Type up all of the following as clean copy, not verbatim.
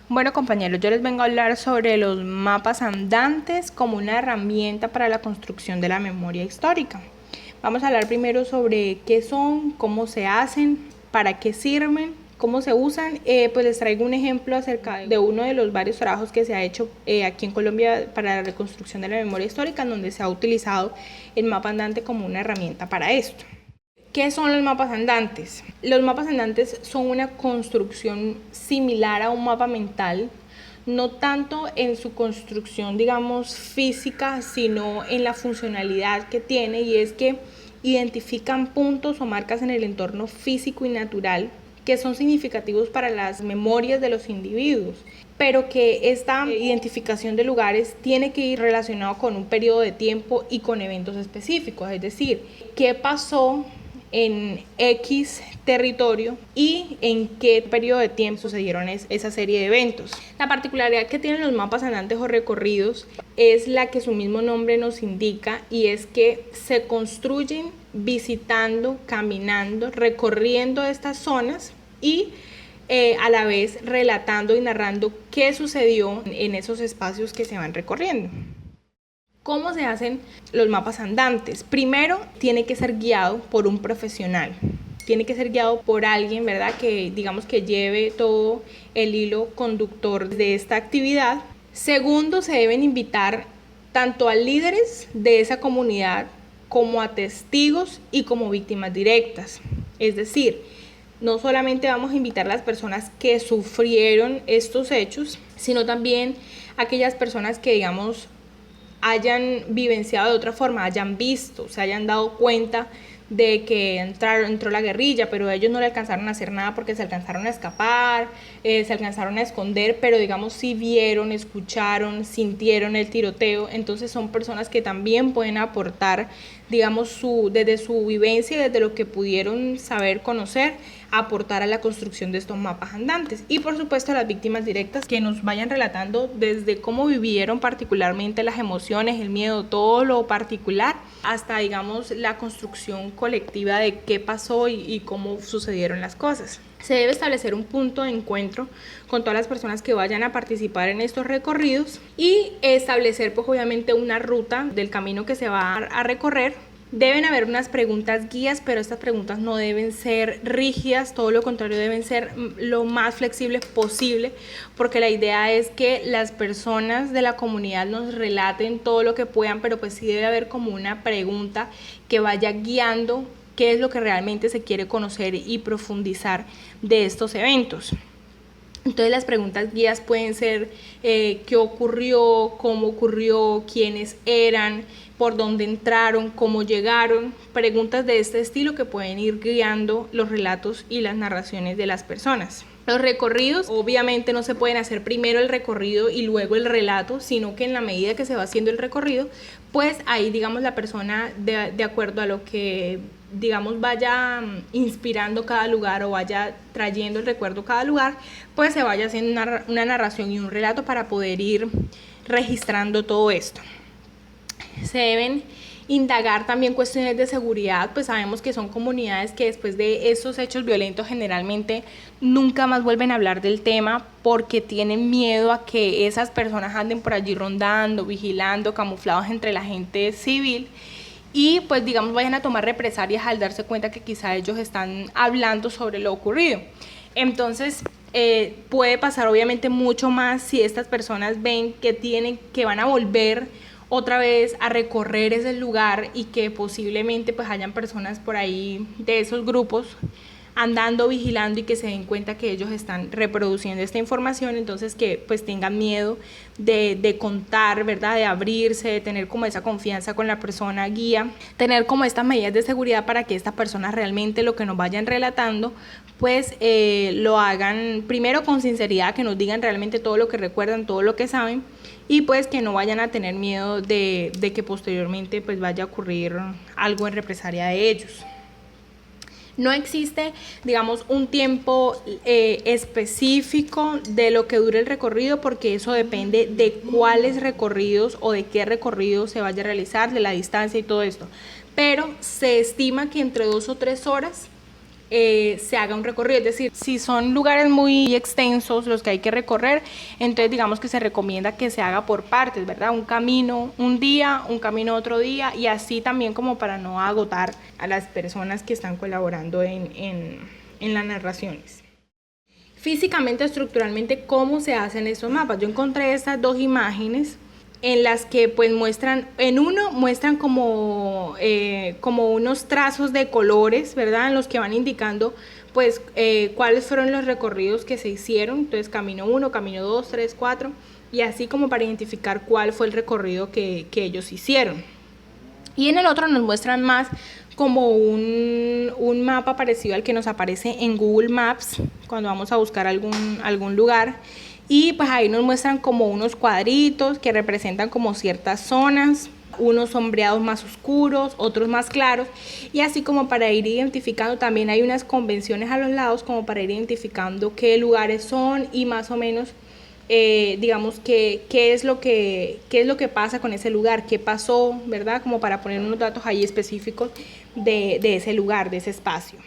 Bueno, compañeros, yo les vengo a hablar sobre los mapas andantes como una herramienta para la construcción de la memoria histórica. Vamos a hablar primero sobre qué son, cómo se hacen, para qué sirven, cómo se usan. Pues les traigo un ejemplo acerca de uno de los varios trabajos que se ha hecho aquí en Colombia para la reconstrucción de la memoria histórica, en donde se ha utilizado el mapa andante como una herramienta para esto. ¿Qué son los mapas andantes? Los mapas andantes son una construcción similar a un mapa mental, no tanto en su construcción, digamos, física, sino en la funcionalidad que tiene, y es que identifican puntos o marcas en el entorno físico y natural que son significativos para las memorias de los individuos, pero que esta identificación de lugares tiene que ir relacionado con un periodo de tiempo y con eventos específicos, es decir, qué pasó en X territorio y en qué periodo de tiempo sucedieron esa serie de eventos. La particularidad que tienen los mapas andantes o recorridos es la que su mismo nombre nos indica, y es que se construyen visitando, caminando, recorriendo estas zonas y a la vez relatando y narrando qué sucedió en esos espacios que se van recorriendo. ¿Cómo se hacen los mapas andantes? Primero, tiene que ser guiado por un profesional. Tiene que ser guiado por alguien, ¿verdad? Que digamos que lleve todo el hilo conductor de esta actividad. Segundo, se deben invitar tanto a líderes de esa comunidad como a testigos y como víctimas directas. Es decir, no solamente vamos a invitar a las personas que sufrieron estos hechos, sino también a aquellas personas que, digamos, hayan vivenciado de otra forma, hayan visto, se hayan dado cuenta de que entró la guerrilla, pero ellos no le alcanzaron a hacer nada porque se alcanzaron a escapar, se alcanzaron a esconder, pero digamos sí vieron, escucharon, sintieron el tiroteo. Entonces son personas que también pueden aportar, digamos, desde su vivencia y desde lo que pudieron saber, conocer, aportar a la construcción de estos mapas andantes. Y por supuesto a las víctimas directas, que nos vayan relatando desde cómo vivieron particularmente las emociones, el miedo, todo lo particular, hasta digamos la construcción colectiva de qué pasó y cómo sucedieron las cosas. Se debe establecer un punto de encuentro con todas las personas que vayan a participar en estos recorridos y establecer pues obviamente una ruta del camino que se va a recorrer. Deben haber unas preguntas guías, pero estas preguntas no deben ser rígidas, todo lo contrario, deben ser lo más flexibles posible, porque la idea es que las personas de la comunidad nos relaten todo lo que puedan, pero pues sí debe haber como una pregunta que vaya guiando qué es lo que realmente se quiere conocer y profundizar de estos eventos. Entonces las preguntas guías pueden ser qué ocurrió, cómo ocurrió, quiénes eran, por dónde entraron, cómo llegaron, preguntas de este estilo que pueden ir guiando los relatos y las narraciones de las personas. Los recorridos obviamente no se pueden hacer primero el recorrido y luego el relato, sino que en la medida que se va haciendo el recorrido, pues ahí digamos la persona de acuerdo a lo que digamos vaya inspirando cada lugar o vaya trayendo el recuerdo cada lugar, pues se vaya haciendo una narración y un relato para poder ir registrando todo esto. Se deben indagar también cuestiones de seguridad, pues sabemos que son comunidades que después de esos hechos violentos generalmente nunca más vuelven a hablar del tema porque tienen miedo a que esas personas anden por allí rondando, vigilando, camuflados entre la gente civil y pues digamos vayan a tomar represalias al darse cuenta que quizá ellos están hablando sobre lo ocurrido. Entonces puede pasar obviamente mucho más si estas personas ven que van a volver otra vez a recorrer ese lugar y que posiblemente pues hayan personas por ahí de esos grupos andando, vigilando y que se den cuenta que ellos están reproduciendo esta información, entonces que pues tengan miedo de contar, ¿verdad? De abrirse, de tener como esa confianza con la persona guía, tener como estas medidas de seguridad para que estas personas realmente lo que nos vayan relatando pues lo hagan primero con sinceridad, que nos digan realmente todo lo que recuerdan, todo lo que saben y pues que no vayan a tener miedo de que posteriormente pues vaya a ocurrir algo en represalia de ellos. No existe, digamos, un tiempo específico de lo que dure el recorrido, porque eso depende de cuáles recorridos o de qué recorrido se vaya a realizar, de la distancia y todo esto. Pero se estima que entre 2 o 3 horas se haga un recorrido. Es decir, si son lugares muy extensos los que hay que recorrer, entonces digamos que se recomienda que se haga por partes, ¿verdad? Un camino un día, un camino otro día, y así también como para no agotar a las personas que están colaborando en las narraciones. Físicamente, estructuralmente, ¿cómo se hacen estos mapas? Yo encontré estas dos imágenes en las que pues muestran como unos trazos de colores, ¿verdad? En los que van indicando pues cuáles fueron los recorridos que se hicieron. Entonces camino 1, camino 2, 3, 4 y así como para identificar cuál fue el recorrido que ellos hicieron. Y en el otro nos muestran más como un mapa parecido al que nos aparece en Google Maps cuando vamos a buscar algún lugar. Y pues ahí nos muestran como unos cuadritos que representan como ciertas zonas, unos sombreados más oscuros, otros más claros, y así como para ir identificando. También hay unas convenciones a los lados como para ir identificando qué lugares son y más o menos digamos qué es lo que pasa con ese lugar, qué pasó, ¿verdad? Como para poner unos datos ahí específicos de ese lugar, de ese espacio.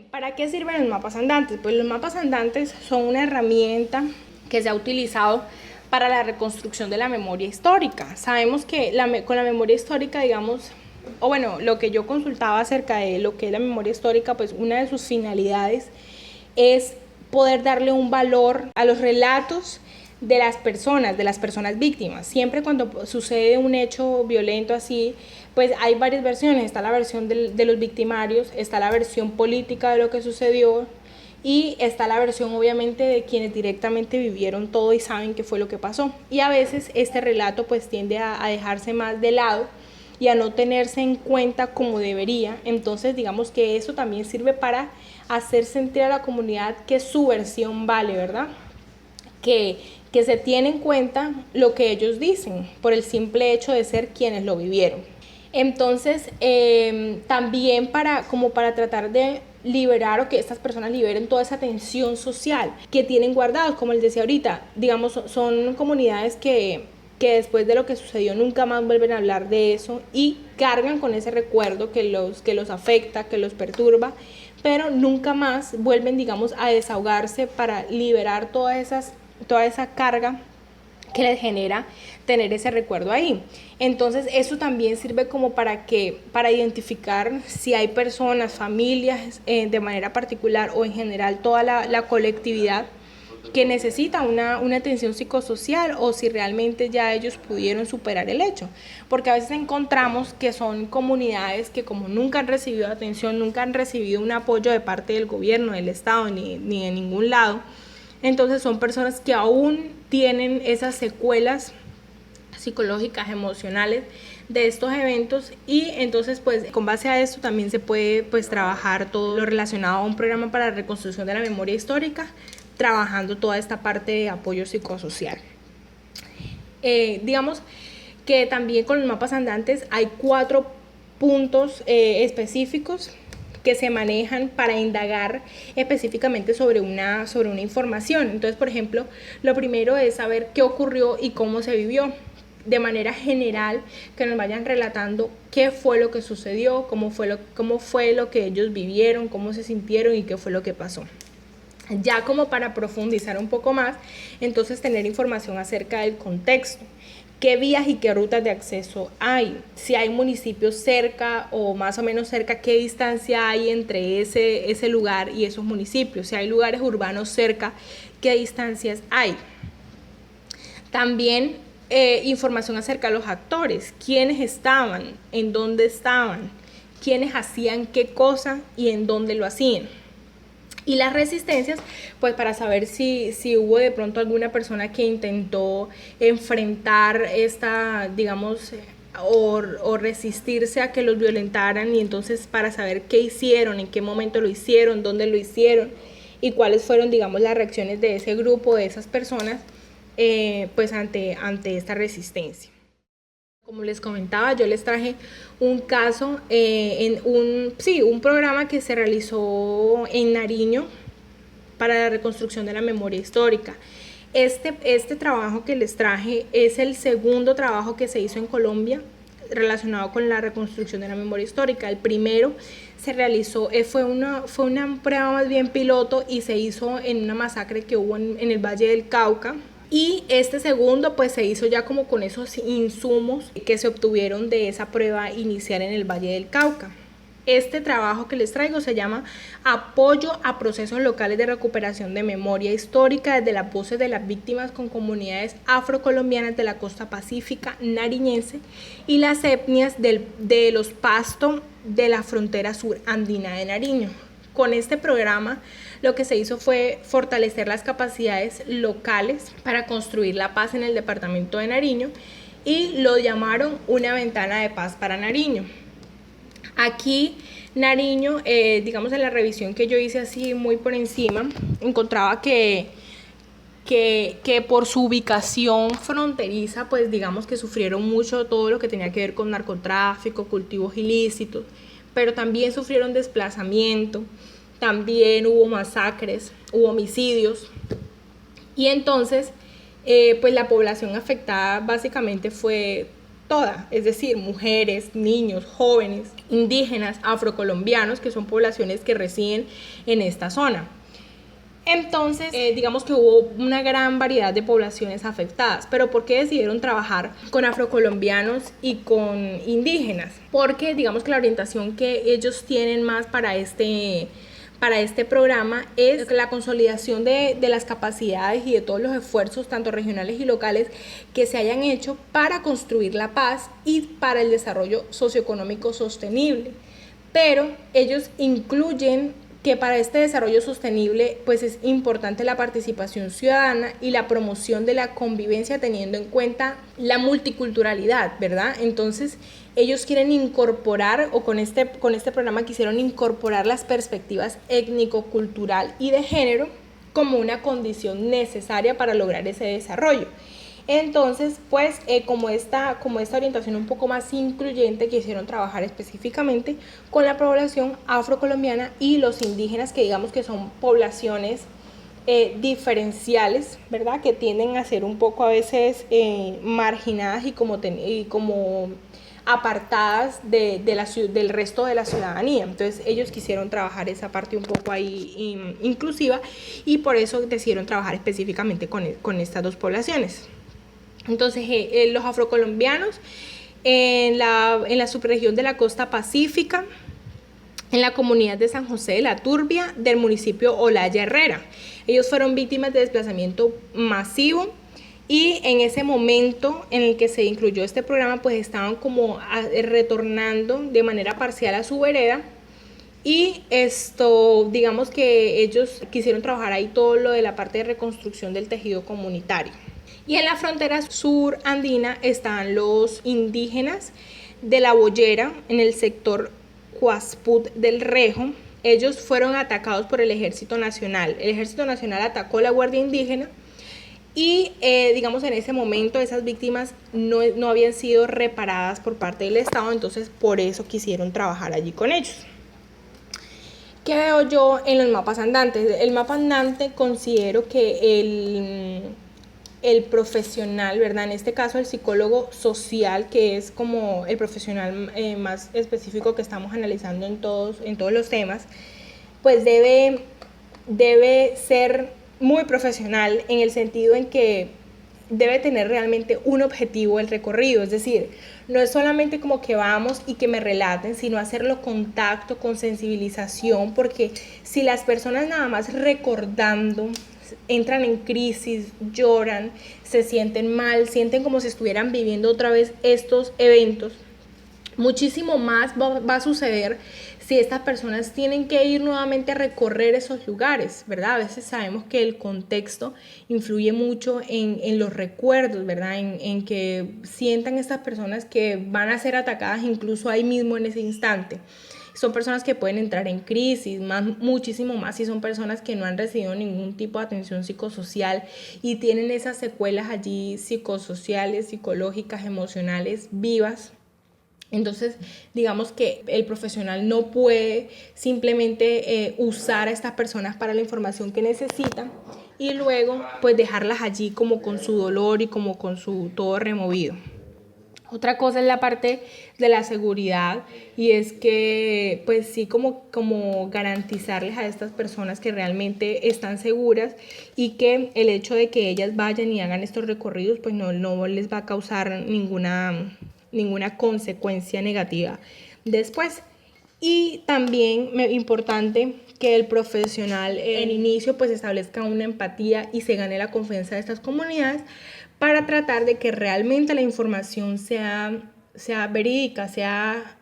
¿Para qué sirven los mapas andantes? Pues los mapas andantes son una herramienta que se ha utilizado para la reconstrucción de la memoria histórica. Sabemos que con la memoria histórica, digamos, o bueno, lo que yo consultaba acerca de lo que es la memoria histórica, pues una de sus finalidades es poder darle un valor a los relatos de las personas víctimas. Siempre cuando sucede un hecho violento así, pues hay varias versiones. Está la versión de los victimarios, está la versión política de lo que sucedió y está la versión obviamente de quienes directamente vivieron todo y saben qué fue lo que pasó. Y a veces este relato pues tiende a dejarse más de lado y a no tenerse en cuenta como debería. Entonces digamos que eso también sirve para hacer sentir a la comunidad que su versión vale, ¿verdad? Que se tiene en cuenta lo que ellos dicen por el simple hecho de ser quienes lo vivieron. Entonces, también para tratar de liberar o que estas personas liberen toda esa tensión social que tienen guardados, como les decía ahorita, digamos, son comunidades que después de lo que sucedió nunca más vuelven a hablar de eso y cargan con ese recuerdo que los afecta, que los perturba, pero nunca más vuelven, digamos, a desahogarse para liberar toda esa carga que les genera tener ese recuerdo ahí. Entonces eso también sirve como para identificar si hay personas, familias de manera particular o en general toda la colectividad que necesita una atención psicosocial o si realmente ya ellos pudieron superar el hecho. Porque a veces encontramos que son comunidades que como nunca han recibido atención, nunca han recibido un apoyo de parte del gobierno, del Estado ni de ningún lado, entonces son personas que aún tienen esas secuelas psicológicas, emocionales de estos eventos y entonces pues con base a esto también se puede pues trabajar todo lo relacionado a un programa para la reconstrucción de la memoria histórica, trabajando toda esta parte de apoyo psicosocial. Digamos que también con los mapas andantes hay 4 puntos específicos que se manejan para indagar específicamente sobre una información. Entonces, por ejemplo, lo primero es saber qué ocurrió y cómo se vivió. De manera general, que nos vayan relatando qué fue lo que sucedió, cómo fue lo que ellos vivieron, cómo se sintieron y qué fue lo que pasó. Ya como para profundizar un poco más, entonces tener información acerca del contexto. ¿Qué vías y qué rutas de acceso hay? Si hay municipios cerca o más o menos cerca, ¿qué distancia hay entre ese lugar y esos municipios? Si hay lugares urbanos cerca, ¿qué distancias hay? También información acerca de los actores. ¿Quiénes estaban? ¿En dónde estaban? ¿Quiénes hacían qué cosa y en dónde lo hacían? Y las resistencias, pues para saber si hubo de pronto alguna persona que intentó enfrentar esta, digamos, o resistirse a que los violentaran y entonces para saber qué hicieron, en qué momento lo hicieron, dónde lo hicieron y cuáles fueron, digamos, las reacciones de ese grupo, de esas personas, pues ante esta resistencia. Como les comentaba, yo les traje un caso en un programa que se realizó en Nariño para la reconstrucción de la memoria histórica. Este trabajo que les traje es el segundo trabajo que se hizo en Colombia. relacionado con la reconstrucción de la memoria histórica. El primero se realizó, fue una prueba más bien piloto y se hizo en una masacre que hubo en el Valle del Cauca. Y este segundo pues se hizo ya como con esos insumos que se obtuvieron de esa prueba inicial en el Valle del Cauca. Este trabajo que les traigo se llama Apoyo a procesos locales de recuperación de memoria histórica desde las voces de las víctimas con comunidades afrocolombianas de la costa pacífica nariñense y las etnias de los Pasto de la frontera sur andina de Nariño. Con este programa lo que se hizo fue fortalecer las capacidades locales para construir la paz en el departamento de Nariño y lo llamaron una ventana de paz para Nariño. Aquí Nariño, digamos en la revisión que yo hice así muy por encima, encontraba que por su ubicación fronteriza, pues digamos que sufrieron mucho todo lo que tenía que ver con narcotráfico, cultivos ilícitos, pero también sufrieron desplazamiento, también hubo masacres, hubo homicidios, y entonces pues la población afectada básicamente fue toda, es decir, mujeres, niños, jóvenes, indígenas, afrocolombianos, que son poblaciones que residen en esta zona. Entonces, digamos que hubo una gran variedad de poblaciones afectadas, pero ¿por qué decidieron trabajar con afrocolombianos y con indígenas? Porque digamos que la orientación que ellos tienen más para este programa es la consolidación de las capacidades y de todos los esfuerzos, tanto regionales y locales, que se hayan hecho para construir la paz y para el desarrollo socioeconómico sostenible. Pero ellos incluyen que para este desarrollo sostenible pues es importante la participación ciudadana y la promoción de la convivencia teniendo en cuenta la multiculturalidad, ¿verdad? Entonces ellos quieren incorporar, o con este programa quisieron incorporar las perspectivas étnico-cultural y de género como una condición necesaria para lograr ese desarrollo. Entonces, pues como esta orientación un poco más incluyente, quisieron trabajar específicamente con la población afrocolombiana y los indígenas, que digamos que son poblaciones diferenciales, ¿verdad? Que tienden a ser un poco a veces marginadas y como apartadas del resto de la ciudadanía. Entonces ellos quisieron trabajar esa parte un poco ahí inclusiva, y por eso decidieron trabajar específicamente con estas dos poblaciones. Entonces los afrocolombianos en la subregión de la costa pacífica, en la comunidad de San José de la Turbia del municipio Olaya Herrera. Ellos fueron víctimas de desplazamiento masivo, y en ese momento en el que se incluyó este programa pues estaban como retornando de manera parcial a su vereda, y digamos que ellos quisieron trabajar ahí todo lo de la parte de reconstrucción del tejido comunitario. Y en la frontera sur andina están los indígenas de La Boyera, en el sector Cuasput del Rejo. Ellos fueron atacados por el Ejército Nacional. El Ejército Nacional atacó a la Guardia Indígena y digamos en ese momento esas víctimas no habían sido reparadas por parte del Estado, entonces por eso quisieron trabajar allí con ellos. ¿Qué veo yo en los mapas andantes? El mapa andante considero que el profesional, ¿verdad? En este caso el psicólogo social, que es como el profesional más específico que estamos analizando en todos los temas, pues debe ser muy profesional en el sentido en que debe tener realmente un objetivo el recorrido, es decir, no es solamente como que vamos y que me relaten, sino hacerlo con tacto, con sensibilización, porque si las personas nada más recordando entran en crisis, lloran, se sienten mal, sienten como si estuvieran viviendo otra vez estos eventos, muchísimo más va a suceder si estas personas tienen que ir nuevamente a recorrer esos lugares, ¿verdad? A veces sabemos que el contexto influye mucho en los recuerdos, ¿verdad? En que sientan estas personas que van a ser atacadas incluso ahí mismo en ese instante. Son personas que pueden entrar en crisis, muchísimo más si son personas que no han recibido ningún tipo de atención psicosocial y tienen esas secuelas allí psicosociales, psicológicas, emocionales vivas. Entonces, digamos que el profesional no puede simplemente usar a estas personas para la información que necesitan y luego pues dejarlas allí como con su dolor y como con su todo removido. Otra cosa es la parte de la seguridad, y es que pues sí, como garantizarles a estas personas que realmente están seguras y que el hecho de que ellas vayan y hagan estos recorridos pues no les va a causar ninguna consecuencia negativa después. Y también importante que el profesional en inicio pues establezca una empatía y se gane la confianza de estas comunidades para tratar de que realmente la información sea verídica, sea,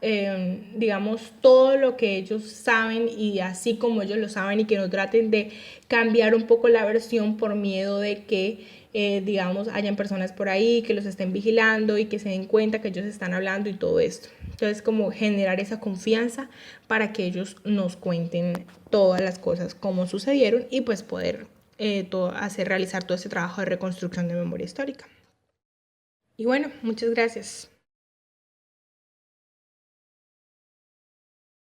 digamos, todo lo que ellos saben y así como ellos lo saben, y que no traten de cambiar un poco la versión por miedo de que, digamos, hayan personas por ahí que los estén vigilando y que se den cuenta que ellos están hablando y todo esto. Entonces, como generar esa confianza para que ellos nos cuenten todas las cosas como sucedieron y pues poder realizar todo este trabajo de reconstrucción de memoria histórica. Y bueno, muchas gracias.